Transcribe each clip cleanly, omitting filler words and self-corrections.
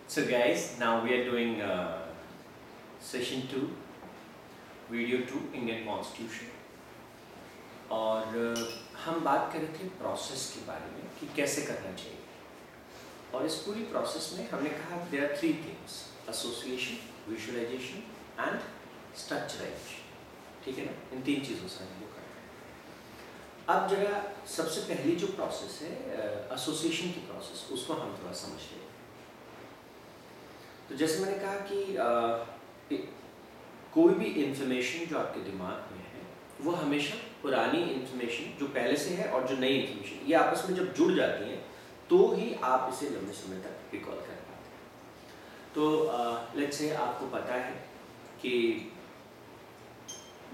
So guys, now we are doing session 2, video 2, Indian Constitution. और हम बात कर रहे थे प्रोसेस के बारे में कि कैसे करना चाहिए। और इस पूरी प्रोसेस में हमने कहा there are 3 things: association, visualisation and structurisation. ठीक है ना, इन 3 चीज़ों से हम वो करते हैं। अब जरा सबसे पहली जो प्रोसेस है एसोसिएशन की प्रोसेस, उसको हम थोड़ा समझ लें। तो जैसे मैंने कहा कि कोई भी इंफॉर्मेशन जो आपके दिमाग में है वो हमेशा पुरानी इंफॉर्मेशन जो पहले से है और जो नई इंफॉर्मेशन, ये आपस में जब जुड़ जाती हैं तो ही आप इसे लंबे समय तक रिकॉल कर पाते हैं। तो लेट्स से आपको पता है कि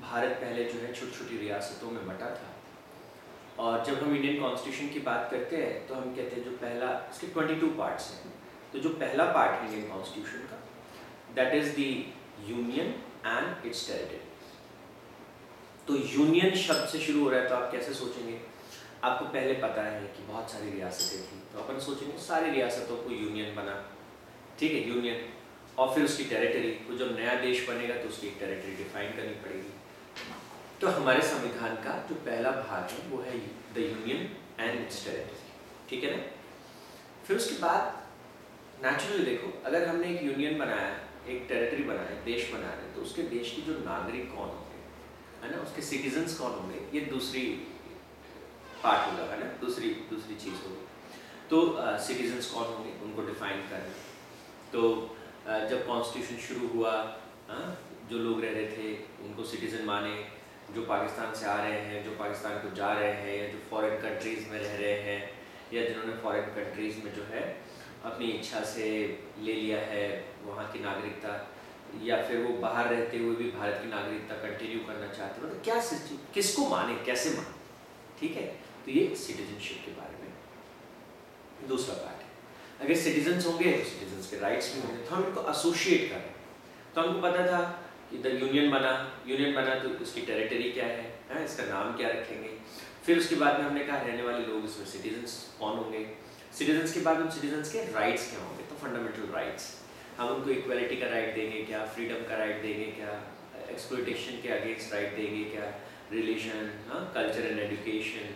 भारत पहले जो है छोटी छोटी रियासतों में बटा था, और जब हम इंडियन कॉन्स्टिट्यूशन की बात करते हैं तो हम कहते हैं जो पहला, इसके 22 पार्ट्स हैं। तो जो पहला पार्ट है इंडियन कॉन्स्टिट्यूशन का, that is the union and it's territory. तो यूनियन शब्द से शुरू हो रहा है, तो आप कैसे सोचेंगे? आपको पहले पता है कि बहुत सारी रियासतें थी, तो अपन सोचेंगे सारी रियासतों को यूनियन बना, ठीक है, यूनियन। और फिर उसकी टेरिटरी, तो जब नया देश बनेगा तो उसकी एक टेरिटरी डिफाइन करनी पड़ेगी। तो हमारे संविधान का जो पहला भाग है वो है the union and it's territory, ठीक है ना। फिर उसके बाद नेचुरली देखो, अगर हमने एक यूनियन बनाया, एक टेरिटरी बनाया, देश बना रहे, तो उसके देश की जो नागरिक कौन होंगे, है ना, उसके सिटीजन्स कौन होंगे, ये दूसरी पार्ट होगा, है ना, दूसरी चीज़ होगी। तो सिटीजन्स कौन होंगे उनको डिफाइन करना। तो जब कॉन्स्टिट्यूशन शुरू हुआ, जो लोग रह रहे थे उनको सिटीजन माने, जो पाकिस्तान से आ रहे हैं, जो पाकिस्तान को जा रहे हैं, या जो फॉरेन कंट्रीज़ में रह रहे हैं, या जिन्होंने फॉरेन कंट्रीज़ में जो है अपनी इच्छा से ले लिया है वहाँ की नागरिकता, या फिर वो बाहर रहते हुए भी भारत की नागरिकता कंटिन्यू करना चाहते हैं, मतलब क्या सिस्टम, किसको माने, कैसे माने, ठीक है। तो ये सिटीजनशिप के बारे में दूसरा पार्ट है। अगर सिटीजन्स होंगे तो सिटीजन्स के राइट्स भी होंगे। तो हम इनको एसोसिएट कर रहे हैं। तो हमको पता था कि द यूनियन बना तो इसकी टेरिटरी क्या है, इसका नाम क्या रखेंगे। फिर उसके बाद में हमने कहा रहने वाले लोग इसमें सिटीजन्स कौन होंगे, सिटीजन्स के बाद उन सिटीजन्स के राइट्स क्या होंगे। तो फंडामेंटल राइट्स, हम उनको इक्वलिटी का राइट देंगे क्या, फ्रीडम का राइट देंगे क्या, एक्सप्लॉयटेशन के अगेंस्ट राइट देंगे क्या, रिलीजन, कल्चर एंड एजुकेशन,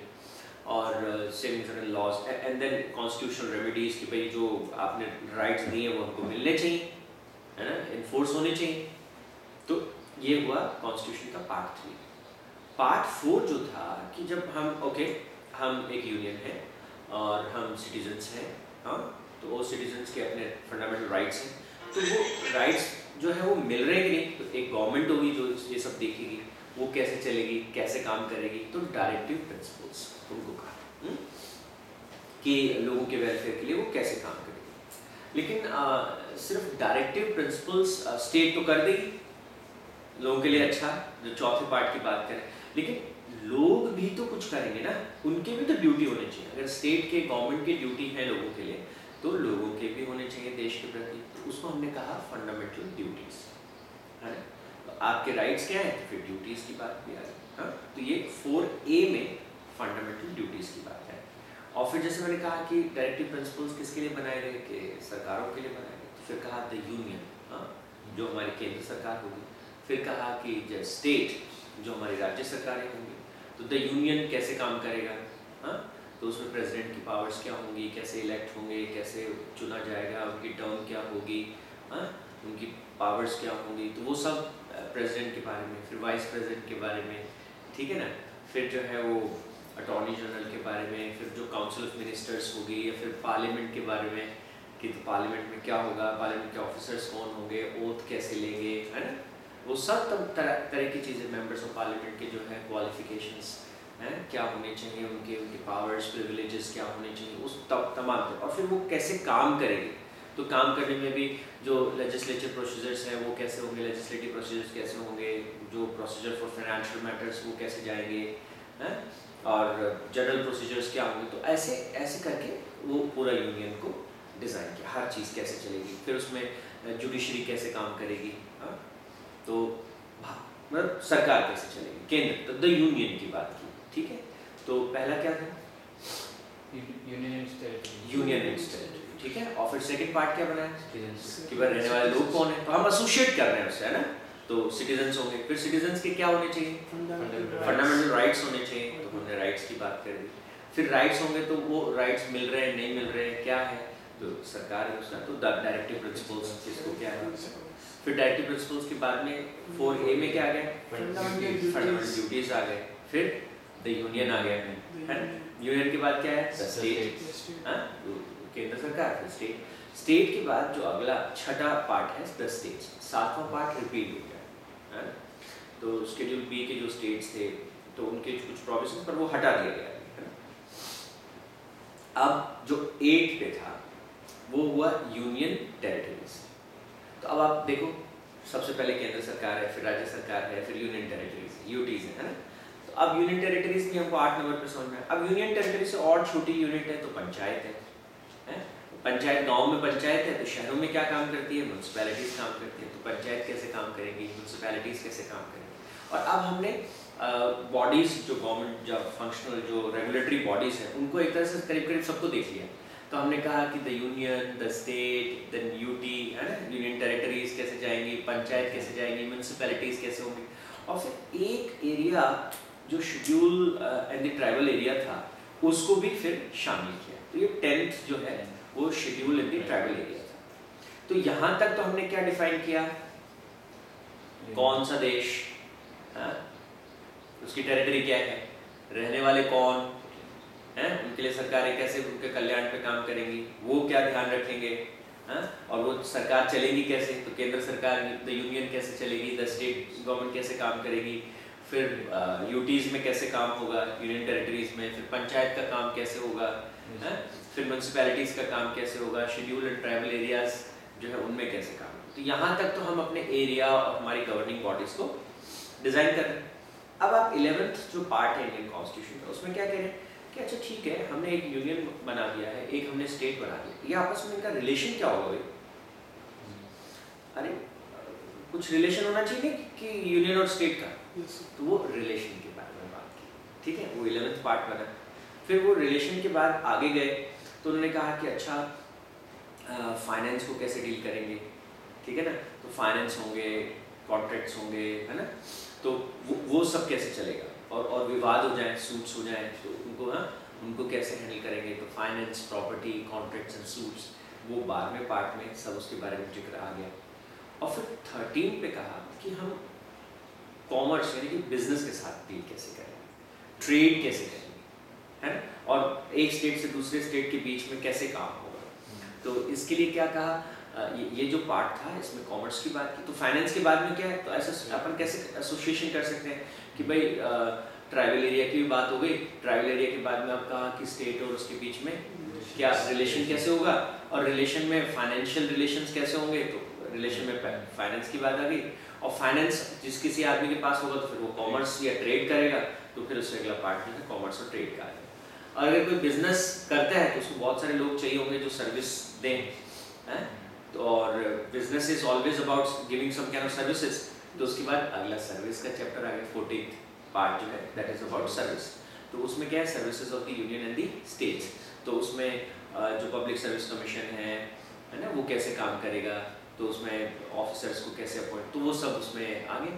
और saving general laws, and then constitutional remedies कि भाई जो आपने राइट्स दिए वो हमको मिलने चाहिए, है ना, इन्फोर्स होने चाहिए। तो ये हुआ कॉन्स्टिट्यूशन का पार्ट 3। पार्ट 4 जो था कि जब हम एक यूनियन है और हम सिटीजन्स हैं, तो वो सिटीजन्स के अपने फंडामेंटल राइट्स हैं, तो वो राइट्स जो है वो मिल रहे कि नहीं। तो एक गवर्नमेंट होगी जो ये सब देखेगी, वो कैसे चलेगी, कैसे काम करेगी। तो डायरेक्टिव प्रिंसिपल्स उनको कहा कि लोगों के वेलफेयर के लिए वो कैसे काम करेगी। लेकिन सिर्फ डायरेक्टिव प्रिंसिपल्स स्टेट तो कर देगी लोगों के लिए, अच्छा, जो चौथे पार्ट की बात करें, लेकिन लोग भी तो कुछ करेंगे ना, उनके भी तो ड्यूटी होने चाहिए। अगर स्टेट के, गवर्नमेंट की ड्यूटी है लोगों के लिए, तो लोगों के भी होने चाहिए देश के प्रति। तो उसको हमने कहा फंडामेंटल ड्यूटीज, है ना। तो आपके राइट्स क्या है, तो फिर ड्यूटीज़ की बात भी आ गई। तो ये 4A में फंडामेंटल ड्यूटीज़ की बात है। और फिर जैसे मैंने कहा कि डायरेक्टिव प्रिंसिपल्स किसके लिए बनाए गए, कि सरकारों के लिए बनाए गए। तो फिर कहा द यूनियन, जो हमारी केंद्र सरकार होगी। फिर कहा कि स्टेट, जो हमारी राज्य सरकारें होंगी। तो द यूनियन कैसे काम करेगा, तो उसमें प्रेसिडेंट की पावर्स क्या होंगी, कैसे इलेक्ट होंगे, कैसे चुना जाएगा, उनकी टर्म क्या होगी, उनकी पावर्स क्या होंगी। तो वो सब प्रेसिडेंट के बारे में, फिर वाइस प्रेसिडेंट के बारे में, ठीक है ना। फिर जो है वो अटॉर्नी जनरल के बारे में, फिर जो काउंसिल ऑफ मिनिस्टर्स होगी, या फिर पार्लियामेंट के बारे में कि तो पार्लियामेंट में क्या होगा, पार्लियामेंट के ऑफिसर्स कौन होंगे, ओथ कैसे लेंगे, है ना। वो सब तरह की चीज़ें, मेंबर्स ऑफ पार्लियामेंट के जो है क्वालिफिकेशंस हैं क्या होने चाहिए, उनके पावर्स, प्रिविलेजेस क्या होने चाहिए, उस तमाम। और फिर वो कैसे काम करेंगे। तो काम करने में भी जो लेजिस्लेटिव प्रोसीजर्स हैं वो कैसे होंगे, लेजिस्लेटिव प्रोसीजर्स कैसे होंगे, जो प्रोसीजर फॉर फाइनेंशियल मैटर्स वो कैसे जाएंगे, हैं, और जनरल प्रोसीजर्स क्या होंगे। तो ऐसे करके वो पूरा यूनियन को डिज़ाइन किया, हर चीज़ कैसे चलेगी। फिर उसमें जुडिशरी कैसे काम करेगी, तो मतलब सरकार कैसे चलेगी, केंद्र, तो द यूनियन की बात की, ठीक है। तो पहला क्या था, यूनियन एंड टेरिटरी, ठीक है। और फिर सेकंड पार्ट क्या बना है कि भाई रहने वाले लोग कौन है, तो हम एसोसिएट कर रहे हैं उससे, है ना। तो सिटीजन्स होंगे, फिर सिटीजन्स के क्या होने चाहिए, फंडामेंटल राइट्स होने चाहिए, तो हमने राइट्स की बात कर दी। फिर राइट्स होंगे तो वो राइट्स मिल रहे हैं नहीं मिल रहे हैं क्या है, तो सरकार है उसका, तो डायरेक्टिव प्रिंसिपल्स किसको क्या है। फिर डायरेक्टिव प्रिंसिपल्स के बाद में 4A में क्या आ गया, फंडामेंटल ड्यूटीज आ गए। फिर द यूनियन आ गया है, यूनियन के बाद क्या है द स्टेट, केंद्र सरकार, फिर स्टेट। स्टेट के बाद जो अगला छठा पार्ट है द स्टेट्स, सातवां पार्ट रिपीट हो गया है। तो शेड्यूल बी के जो स्टेट्स थे तो उनके कुछ प्रोविजन पर वो हटा दिया गया है। अब जो 8 पे था वो हुआ यूनियन टेरिटरीज। तो अब आप देखो, सबसे पहले केंद्र सरकार है, फिर राज्य सरकार है, फिर यूनियन टेरिटरीज, यूटीज है ना। तो अब यूनियन टेरिटरीज भी हमको 8 नंबर पे समझ में। अब यूनियन टेरिटरी से और छोटी यूनिट है तो पंचायत है। पंचायत, गांव में पंचायत है तो शहरों में क्या काम करती है, म्यूनसिपैलिटीज काम करती है। तो पंचायत कैसे काम करेंगी, म्यूनसिपैलिटीज कैसे काम करेंगी। और अब हमने बॉडीज जो गवर्नमेंट जो फंक्शनल जो रेगुलेटरी बॉडीज हैं उनको एक तरह से करीब करीब सबको देख लिया। तो हमने कहा कि the union, the state, then UT है ना, यूनियन टेरिटरीज कैसे जाएंगी, पंचायत कैसे जाएंगी, म्यूनसिपैलिटीज कैसे होंगी। और फिर एक एरिया जो schedule and the tribal area था उसको भी फिर शामिल किया। तो ये 10th जो है वो schedule and the tribal area था। तो यहाँ तक तो हमने क्या डिफाइन किया, कौन सा देश, उसकी टेरिटरी क्या है, रहने वाले कौन हैं, उनके लिए सरकारें कैसे उनके कल्याण पे काम करेंगी, वो क्या ध्यान रखेंगे, और वो सरकार चलेगी कैसे, तो केंद्र सरकार द यूनियन कैसे चलेगी, द स्टेट गवर्नमेंट कैसे काम करेगी, फिर यूटीज में कैसे काम होगा, यूनियन टेरिटरीज में, फिर पंचायत का काम कैसे होगा, फिर म्यूनसिपैलिटीज का काम कैसे होगा, शेड्यूल एंड ट्राइबल एरियाज जो है उनमें कैसे काम होगा। तो यहाँ तक तो हम अपने एरिया और हमारी गवर्निंग बॉडीज को डिजाइन कर रहे हैं। अब आप 11th जो पार्ट है इंडियन कॉन्स्टिट्यूशन का उसमें क्या कह रहे हैं कि अच्छा ठीक है, हमने एक यूनियन बना दिया है, एक हमने स्टेट बना दिया, ये आपस में इनका रिलेशन क्या होगा भाई। अरे कुछ रिलेशन होना चाहिए कि यूनियन और स्टेट का, तो वो रिलेशन के बारे में बात की, ठीक है, वो 11th पार्ट बना। फिर वो रिलेशन के बाद आगे गए तो उन्होंने कहा कि अच्छा फाइनेंस को कैसे डील करेंगे, ठीक है ना, तो फाइनेंस होंगे, कॉन्ट्रैक्ट्स होंगे, है ना, तो वो सब कैसे चलेगा, और विवाद हो जाए, सूट्स हो जाए तो उनको कैसे हैंडल करेंगे। तो finance, property, contracts and suits, वो 12वें पार्ट में सब उसके बारे में जिक्र आ गया। और फिर 13 पे कहा कि हम कॉमर्स यानी कि बिजनेस के साथ डील कैसे करेंगे, ट्रेड कैसे करेंगे, है ना, और एक स्टेट से दूसरे स्टेट के बीच में कैसे काम होगा। तो इसके लिए क्या कहा, ये जो पार्ट था इसमें कॉमर्स की बात की। तो फाइनेंस के बाद में क्या है, तो ऐसा अपन कैसे एसोसिएशन कर सकते हैं कि भाई ट्राइबल एरिया की भी बात हो गई, ट्राइबल एरिया के बाद में आप कहा कि स्टेट और उसके बीच में क्या रिलेशन कैसे होगा, और रिलेशन में फाइनेंशियल रिलेशंस कैसे होंगे, तो रिलेशन में फाइनेंस की बात आ गई। और फाइनेंस जिस किसी आदमी के पास होगा तो फिर वो कॉमर्स या ट्रेड करेगा, तो फिर उससे अगला पार्ट जो है कॉमर्स और ट्रेड का है। और अगर कोई बिजनेस करता है तो उसको बहुत सारे लोग चाहिए होंगे जो सर्विस दें, हैं, तो और business is always about giving some kind of services. तो उसके बाद अगला सर्विस का चैप्टर आ गया, 14th पार्ट जो है दैट इज अबाउट सर्विस। तो उसमें क्या है, services of the union and the states. तो उसमें जो पब्लिक सर्विस कमीशन है ना, वो कैसे काम करेगा, तो उसमें ऑफिसर्स को कैसे अपॉइंट, तो वो सब उसमें आ गए।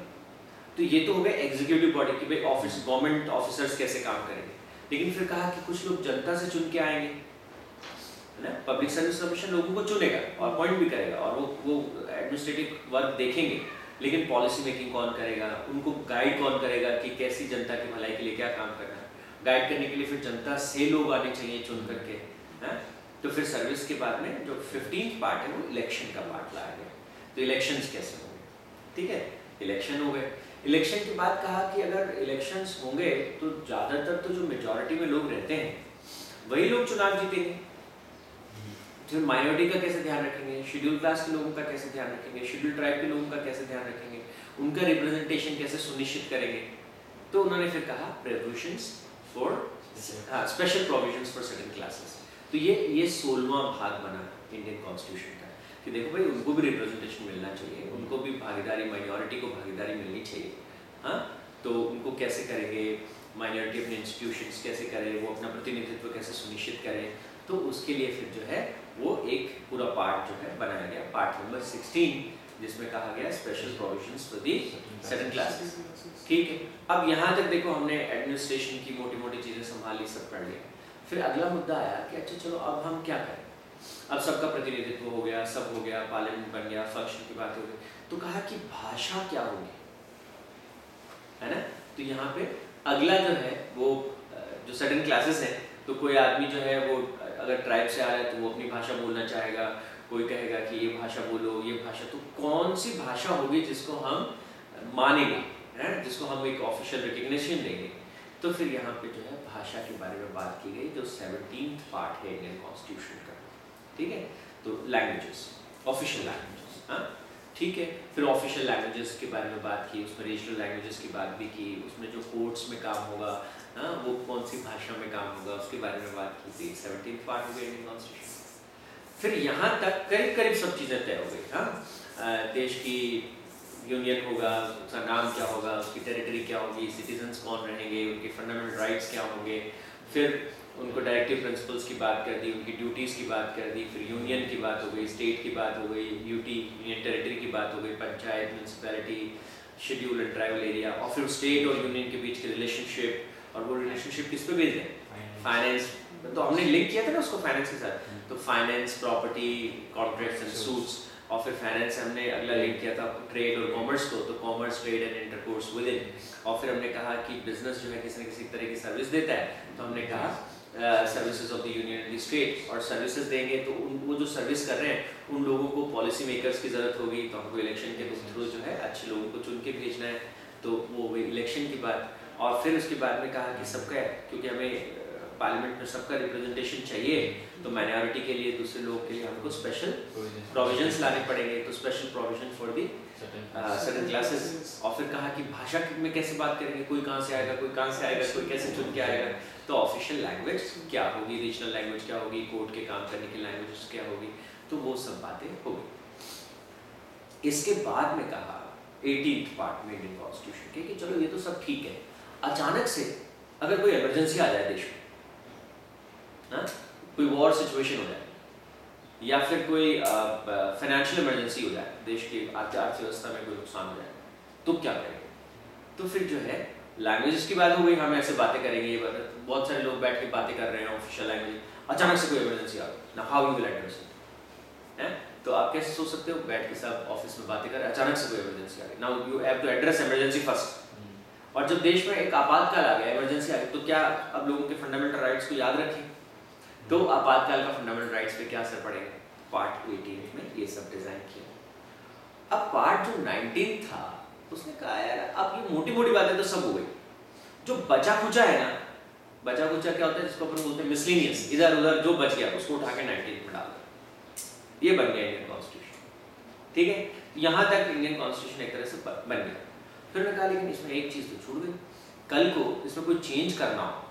तो ये तो हो गया एग्जीक्यूटिव बॉडी की भाई ऑफिस गवर्नमेंट ऑफिसर्स कैसे काम करेंगे। लेकिन फिर कहा कि कुछ लोग जनता से चुन के आएंगे, है ना, पब्लिक सर्विस कमीशन लोगों को चुनेगा और अपॉइंट भी करेगा, और वो एडमिनिस्ट्रेटिव वर्क देखेंगे, लेकिन पॉलिसी मेकिंग कौन करेगा, उनको गाइड कौन करेगा कि कैसी जनता की भलाई के लिए क्या काम करना है। गाइड करने के लिए फिर जनता से लोग आने चाहिए चुन करके, है। तो फिर सर्विस के बाद में जो 15th पार्ट है वो इलेक्शन का पार्ट लाया गया। तो इलेक्शंस कैसे होंगे, ठीक है, इलेक्शन हो गए। इलेक्शन के बाद कहा कि अगर इलेक्शंस होंगे तो ज़्यादातर तो जो मेजॉरिटी में लोग रहते हैं वही लोग चुनाव जीतेंगे। फिर माइनॉरिटी का कैसे ध्यान रखेंगे, शेड्यूल क्लास के लोगों का कैसे ध्यान रखेंगे, शेड्यूल ट्राइब के लोगों का कैसे ध्यान रखेंगे, उनका रिप्रेजेंटेशन कैसे सुनिश्चित करेंगे। तो उन्होंने फिर कहा provisions for special provisions for certain classes. तो ये 16वां भाग बना इंडियन कॉन्स्टिट्यूशन का कि देखो भाई उनको भी रिप्रेजेंटेशन मिलना चाहिए, उनको भी भागीदारी, माइनॉरिटी को भागीदारी मिलनी चाहिए, हाँ। तो उनको कैसे करेंगे, माइनॉरिटी अपने इंस्टीट्यूशंस कैसे करें, वो अपना प्रतिनिधित्व कैसे सुनिश्चित करें। तो उसके लिए फिर जो है वो एक पार्ट जो है बनाया गया, पार्ट नंबर 16, जिसमें कहा गया special provisions for the certain classes. ठीक है, अब यहाँ तक देखो हमने एडमिनिस्ट्रेशन की मोटी मोटी चीज़ें संभाली, सब पढ़ लिया। फिर अगला मुद्दा आया कि अच्छा चलो अब हम क्या करें, अब सबका प्रतिनिधित्व हो गया, सब हो गया, पार्लियामेंट बन गया, फंक्शन की बात हो गई, तो कहा कि भाषा क्या होगी, है ना। तो यहाँ पे अगला जो है वो जो सर्टेन क्लासेस है, तो कोई आदमी जो है वो अगर ट्राइब से आ रहा है तो वो अपनी भाषा बोलना चाहेगा, कोई कहेगा कि ये भाषा बोलो, ये भाषा, तो कौन सी भाषा होगी जिसको हम मानेंगे, है, जिसको हम एक ऑफिशियल रिकग्निशन देंगे। तो फिर यहाँ पे जो है भाषा के बारे में बात की गई, जो 17th पार्ट है इंडियन कॉन्स्टिट्यूशन का। ठीक है, तो लैंग्वेजेस, ऑफिशियल लैंग्वेजेस, हाँ ठीक है। फिर ऑफिशियल लैंग्वेजेस के बारे में बात की, उसमें रीजनल लैंग्वेजेस की बात भी की, उसमें जो कोर्ट्स में काम होगा, हाँ वो कौन सी भाषा में काम होगा, उसके बारे में बात की थी। 17th पार्ट हो गया इंडियन कॉन्स्टिट्यूशन। फिर यहाँ तक करीब करीब सब चीज़ें तय हो गई। हाँ, देश की यूनियन होगा, उसका नाम क्या होगा, उसकी टेरिटरी क्या होगी, सिटीजन्स कौन रहेंगे, उनके फंडामेंटल राइट्स क्या होंगे, फिर उनको डायरेक्टिव प्रिंसिपल्स की बात कर दी, उनकी ड्यूटीज़ की बात कर दी, फिर यूनियन की बात हो गई, स्टेट की बात हो गई, यूटी यूनियन टेरिटरी की बात हो गई, panchayat, municipality, schedule and tribal area, और फिर स्टेट और यूनियन के बीच के रिलेशनशिप, और वो रिलेशनशिप किस पे बेस्ड है, फाइनेंस। तो हमने लिंक किया था ना उसको फाइनेंस के साथ, तो finance, property, contracts and suits, और फिर फाइनेंस से हमने अगला लिंक किया था ट्रेड और कॉमर्स को, तो commerce, trade and intercourse with in. और फिर हमने कहा कि बिजनेस जो है किसी न किसी तरह की सर्विस देता है, तो हमने कहा services of the union and the state, और सर्विसेज देंगे तो वो जो सर्विस कर रहे हैं उन लोगों को पॉलिसी मेकर्स की ज़रूरत होगी, तो हमको इलेक्शन के थ्रू जो है अच्छे लोगों को चुन के भेजना है, तो वो इलेक्शन की बात। और फिर उसके बाद में कहा कि सबका, क्योंकि हमें पार्लियामेंट में सबका रिप्रेजेंटेशन चाहिए, तो माइनॉरिटी के लिए, दूसरे लोगों के लिए हमको स्पेशल प्रोविजंस लाने पड़ेंगे, तो special provision for the certain classes. और फिर कहा कि भाषा में कैसे बात करेंगे, कोई कहाँ से आएगा, कोई कहाँ से आएगा, कोई कैसे चुन के आएगा, तो ऑफिशियल लैंग्वेज क्या होगी, रीजनल लैंग्वेज क्या होगी, कोर्ट के काम करने की लैंग्वेज क्या होगी, तो वो सब बातें हो गई। इसके बाद में कहा 18th पार्ट में इंडियन कॉन्स्टिट्यूशन के कि चलो ये तो सब ठीक है, अचानक से अगर कोई इमरजेंसी आ जाए देश में, ना कोई वॉर सिचुएशन हो जाए, या फिर कोई फाइनेंशियल इमरजेंसी हो जाए, देश की अर्थव्यवस्था में कोई नुकसान हो जाए, तो क्या करेंगे। तो फिर जो है लैंग्वेजेस की बात हो गई, हम ऐसे बातें करेंगे, ये बहुत सारे लोग बैठ के बातें कर रहे हैं ऑफिशियल लैंग्वेज, अचानक से कोई इमरजेंसी आ गई ना, how you will address it, है। तो आप कैसे सोच सकते हो, बैठ के सब ऑफिस में बातें कर, अचानक से कोई इमरजेंसी आ गई, now you have to address emergency first. और जब देश में एक आपातकाल आ गया, इमरजेंसी आ गई, तो क्या अब लोगों के फंडामेंटल राइट्स को याद रखें, तो आपातकाल का फंडामेंटल राइट्स पे क्या असर पड़ेगा। पार्ट 18 में ये सब डिजाइन किया। अब पार्ट जो 19 था उसने कहा यार अब ये मोटी मोटी बातें तो सब हो गई, जो बचा खुचा है ना, बचा खुचा क्या होता है जिसको अपन बोलते हैं मिसलेनियस, इधर उधर जो बच गया उसको उठा के 19 में डाल दो, ये बन गया इंडियन कॉन्स्टिट्यूशन। ठीक है, यहाँ तक इंडियन कॉन्स्टिट्यूशन एक तरह से बन गया। फिर मैंने कहा लेकिन इसमें एक चीज़ तो छूट गई, कल को इसमें कोई चेंज करना हो,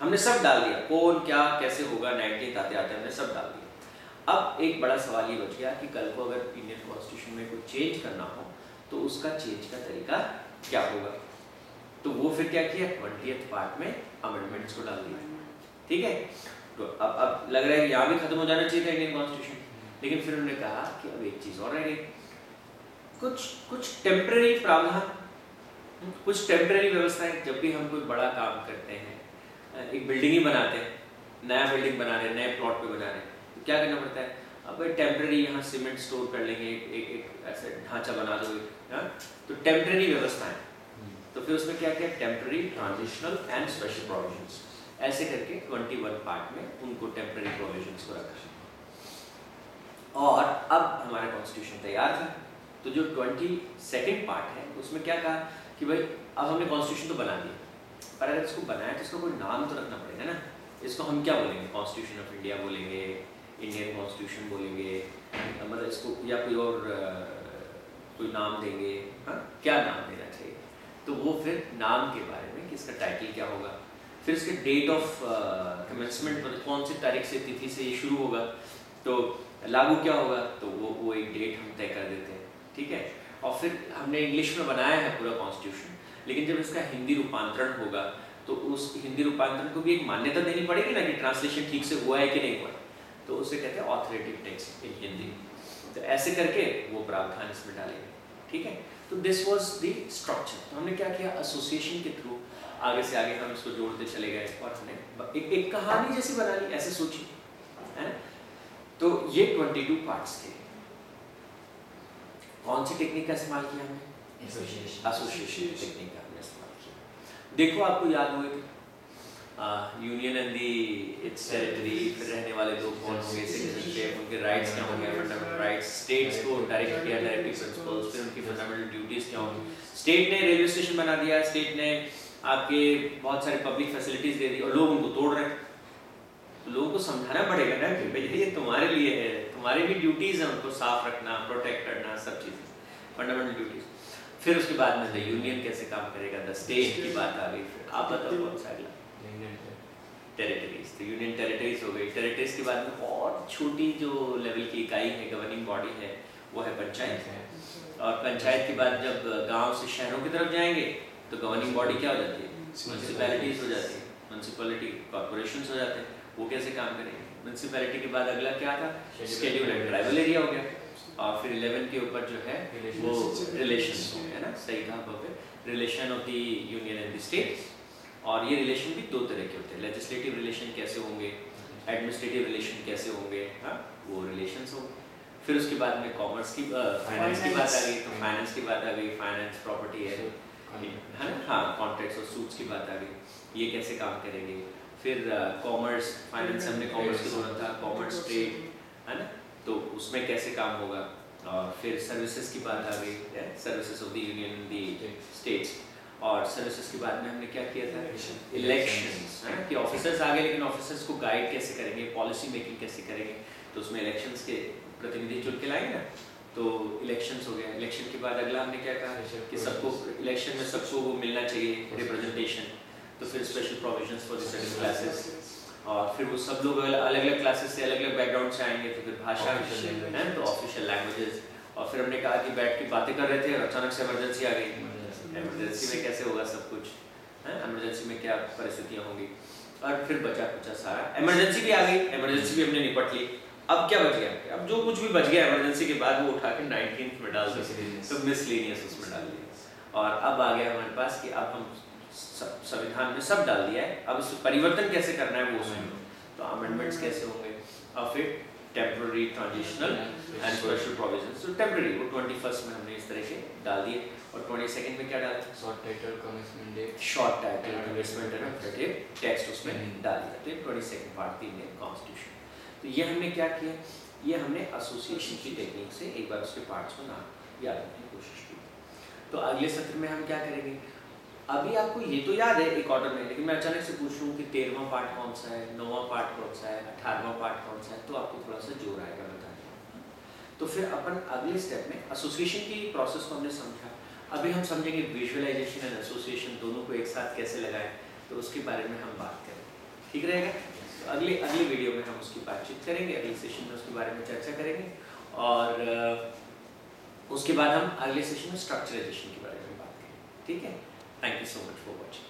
हमने सब डाल दिया, कौन क्या कैसे होगा, 19 आते आते हमने सब डाल दिया। अब एक बड़ा सवाल ये बच गया कि कल को अगर इंडियन कॉन्स्टिट्यूशन में कोई चेंज करना हो तो उसका चेंज का तरीका क्या होगा। तो वो फिर क्या किया, 20th पार्ट में अमेंडमेंट्स को डाल दिया। ठीक है, तो अब लग रहा है यहाँ भी खत्म हो जाना चाहिए था इंडियन कॉन्स्टिट्यूशन, लेकिन फिर उन्होंने कहा कि अब एक चीज़ और रह गई, कुछ टेम्पररी प्रावधान, कुछ टेम्पररी व्यवस्थाएं। जब भी हम कोई बड़ा काम करते हैं, एक बिल्डिंग ही बनाते हैं, नया बिल्डिंग बना रहे हैं, नए प्लॉट पे बना रहे हैं, तो क्या करना पड़ता है, अब टेम्पररी यहाँ सीमेंट स्टोर कर लेंगे, एक ऐसे ढांचा बना दो, तो टेम्पररी व्यवस्थाएं। तो फिर उसमें क्या क्या, temporary, transitional and special provisions, ऐसे करके 21 पार्ट में उनको टेम्पररी प्रोविजंस को रखा। और अब हमारा कॉन्स्टिट्यूशन तैयार था, तो जो 22nd पार्ट है उसमें क्या कहा कि भाई अब हमने कॉन्स्टिट्यूशन तो बना दिया, पर अगर इसको बनाया तो इसका कोई नाम तो रखना पड़ेगा ना। इसको हम क्या बोलेंगे, कॉन्स्टिट्यूशन ऑफ इंडिया बोलेंगे, इंडियन कॉन्स्टिट्यूशन बोलेंगे, मतलब इसको या कोई और कोई नाम देंगे, हाँ क्या नाम देना चाहिए। तो वो फिर नाम के बारे में कि इसका टाइटल क्या होगा, फिर इसके डेट ऑफ कमेंसमेंट, मतलब कौन सी तारीख से, तिथि से ये शुरू होगा, तो लागू क्या होगा, तो वो एक डेट हम तय कर देते हैं। ठीक है, और फिर हमने इंग्लिश में बनाया है पूरा कॉन्स्टिट्यूशन, लेकिन जब इसका हिंदी रूपांतरण होगा तो उस हिंदी रूपांतरण को भी एक मान्यता देनी पड़ेगी ना कि ट्रांसलेशन ठीक से हुआ है कि नहीं हुआ है। तो उसे कहते हैं ऑथोरेटिव टेक्स्ट इन हिंदी। तो ऐसे करके वो प्रावधान इसमें डालेंगे, ठीक है। तो दिस वाज द स्ट्रक्चर। तो हमने क्या किया, एसोसिएशन के थ्रू आगे से आगे हम इसको जोड़ते चले गए और हमने एक कहानी जैसी बना ली, ऐसे सोचिए, है। तो ये 22 पार्ट्स थे। कौन सी टेक्निक का इस्तेमाल किया हमने? एसोसिएशन टेक्निक का हमने इस्तेमाल किया। देखो आपको याद हुए union and the it's territory, फिर रहने वाले लोग कौन होंगे, सिटीजनशिप, उनके राइट्स क्या होंगे, फंडामेंटल राइट्स, स्टेट्स को डायरेक्ट किया, डायरेक्टिव प्रिंसिपल्स, फिर उनकी फंडामेंटल ड्यूटीज क्या होंगी। स्टेट ने रेलवे स्टेशन बना दिया, स्टेट ने आपके बहुत सारे पब्लिक फैसिलिटीज दे दी और लोग उनको तोड़ रहे हैं। तो लोगों को समझाना पड़ेगा ना कि भाई ये तुम्हारे लिए है, तुम्हारी भी ड्यूटीज है उनको साफ रखना, प्रोटेक्ट करना, सब चीजें फंडामेंटल ड्यूटीज। फिर उसके बाद में द यूनियन कैसे काम करेगा, द स्टेट की बात आ गई। फिर आप बताओ कौन सा अगला? टेरिटरीज। तो यूनियन टेरिटरीज हो गई। टेरिटरीज के बाद में और छोटी जो लेवल की इकाई है, गवर्निंग बॉडी है, वो है पंचायत। और पंचायत के बाद जब गांव से शहरों की तरफ जाएंगे तो गवर्निंग बॉडी क्या हो जाती है? म्यूनसिपैलिटीज हो जाती है, म्यूनसिपैलिटी कॉर्पोरेशंस हो जाते हैं। वो कैसे काम करेंगे? म्यूनसिपैलिटी के बाद अगला क्या था? शेड्यूल एंड ट्राइबल एरिया हो गया। और फिर 11 के ऊपर जो है वो रिलेशंस हो गया ना, सही कहा पे, relation of the union and the state. और ये रिलेशन भी दो तरह के होते हैं, लेजिस्लेटिव रिलेशन कैसे होंगे, एडमिनिस्ट्रेटिव रिलेशन कैसे होंगे, हाँ वो रिलेशंस होंगे। फिर उसके बाद में कॉमर्स की फाइनेंस की बात आ गई, तो फाइनेंस की बात आ गई, फाइनेंस प्रॉपर्टी है ना, हाँ कॉन्ट्रैक्ट्स और सूट्स की बात आ गई, ये कैसे काम करेंगे। फिर कॉमर्स, फाइनेंस हमने कॉमर्स की बोला था, कॉमर्स ट्रेड है ना, तो उसमें कैसे काम होगा। और फिर सर्विसेज की बात आ गई, services of the union the states. और सर्विसेज के बाद में हमने क्या किया था? इलेक्शंस, है ना, कि ऑफिसर्स आ गए, लेकिन ऑफिसर्स को गाइड कैसे करेंगे, पॉलिसी मेकिंग कैसे करेंगे। तो उसमें इलेक्शंस के प्रतिनिधि चुन के लाएंगे ना, तो इलेक्शंस हो गया। इलेक्शन के बाद अगला हमने क्या कहा कि सबको इलेक्शन में सबको वो मिलना चाहिए रिप्रेजेंटेशन। तो फिर special provisions for the certain classes, और फिर वो सब लोग अलग अलग क्लासेस से अलग अलग बैकग्राउंड से आएंगे, तो फिर भाषा है तो ऑफिशियल लैंग्वेजेस। और फिर हमने कहा कि बैठ के बातें कर रहे थे और अचानक से इमरजेंसी आ गई। इमरजेंसी में कैसे होगा सब कुछ, है इमरजेंसी में क्या परिस्थितियाँ होंगी। और फिर बचा कुछ सारा, इमरजेंसी भी आ गई, इमरजेंसी भी हमने निपट ली। अब क्या बच गया? अब जो कुछ भी बच गया इमरजेंसी के बाद वो उठा के 19th में डाल दिया, तो मिसलेनियस उसमें डाल दिया। और अब आ गया हमारे पास कि अब हम संविधान में सब डाल दिया है, अब इसमें परिवर्तन कैसे करना है वो उसमें, तो अमेंडमेंट्स कैसे होंगे। और फिर temporary, transitional and special provisions. तो टेम्पररी वो 21st में हमने इस तरह के डाल दिए। और 22nd में क्या डाला? Short title commitment day, short title commitment and text उसमें डाल दिया। तो 22nd पार्ट थी इंडियन कॉन्स्टिट्यूशन। तो ये हमने क्या किया, ये हमने एसोसिएशन की टेक्निक से एक बार उसके पार्ट्स को नाम याद रखने की कोशिश की। तो अगले सत्र में हम क्या करेंगे, अभी आपको ये तो याद है एक ऑर्डर में, लेकिन मैं अचानक से पूछ लूँ कि 13वां पार्ट कौन सा है, 9वां पार्ट कौन सा है, 18वां पार्ट कौन सा है, तो आपको थोड़ा सा जोर आएगा बताने। तो फिर अपन अगले स्टेप में एसोसिएशन की प्रोसेस को हमने समझा, अभी हम समझेंगे विजुअलाइजेशन एंड एसोसिएशन दोनों को एक साथ कैसे लगाएं, तो उसके बारे में हम बात करेंगे। ठीक रहेगा? तो अगले वीडियो में हम उसकी बातचीत करेंगे, अगले सेशन में उसके बारे में चर्चा करेंगे। और उसके बाद हम अगले सेशन में स्ट्रक्चराइजेशन के बारे में बात करेंगे। ठीक है? Thank you so much for watching.